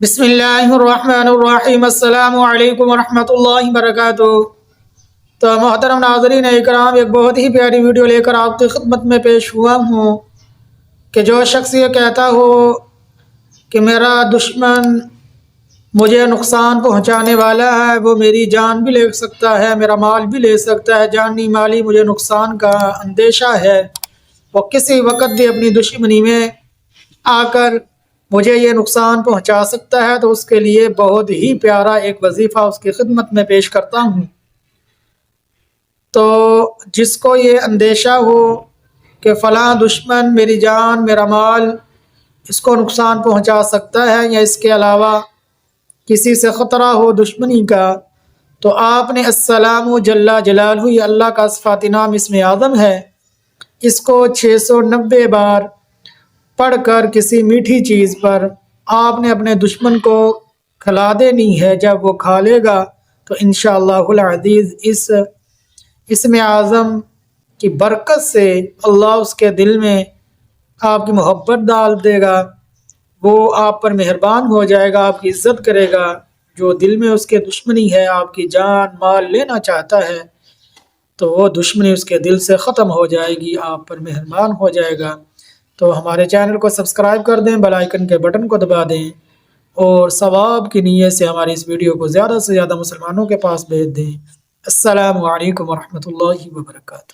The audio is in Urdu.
بسم اللہ الرحمن الرحیم، السلام علیکم ورحمۃ اللہ وبرکاتہ۔ تو محترم ناظرین اکرام، ایک بہت ہی پیاری ویڈیو لے کر آپ کی خدمت میں پیش ہوا ہوں کہ جو شخص یہ کہتا ہو کہ میرا دشمن مجھے نقصان پہنچانے والا ہے، وہ میری جان بھی لے سکتا ہے، میرا مال بھی لے سکتا ہے، جانی مالی مجھے نقصان کا اندیشہ ہے، وہ کسی وقت بھی اپنی دشمنی میں آ کر مجھے یہ نقصان پہنچا سکتا ہے، تو اس کے لیے بہت ہی پیارا ایک وظیفہ اس کی خدمت میں پیش کرتا ہوں۔ تو جس کو یہ اندیشہ ہو کہ فلاں دشمن میری جان میرا مال اس کو نقصان پہنچا سکتا ہے، یا اس کے علاوہ کسی سے خطرہ ہو دشمنی کا، تو آپ نے السلام جل جلالہ، یہ اللہ کا صفات نام اسم اعظم ہے، اس کو 690 بار پڑھ کر کسی میٹھی چیز پر آپ نے اپنے دشمن کو کھلا دینی ہے۔ جب وہ کھا لے گا تو انشاءاللہ العزیز اس اسم اعظم کی برکت سے اللہ اس کے دل میں آپ کی محبت ڈال دے گا، وہ آپ پر مہربان ہو جائے گا، آپ کی عزت کرے گا۔ جو دل میں اس کے دشمنی ہے، آپ کی جان مال لینا چاہتا ہے، تو وہ دشمنی اس کے دل سے ختم ہو جائے گی، آپ پر مہربان ہو جائے گا۔ تو ہمارے چینل کو سبسکرائب کر دیں، بیل آئیکن کے بٹن کو دبا دیں، اور ثواب کی نیت سے ہماری اس ویڈیو کو زیادہ سے زیادہ مسلمانوں کے پاس بھیج دیں۔ السلام علیکم ورحمۃ اللہ وبرکاتہ۔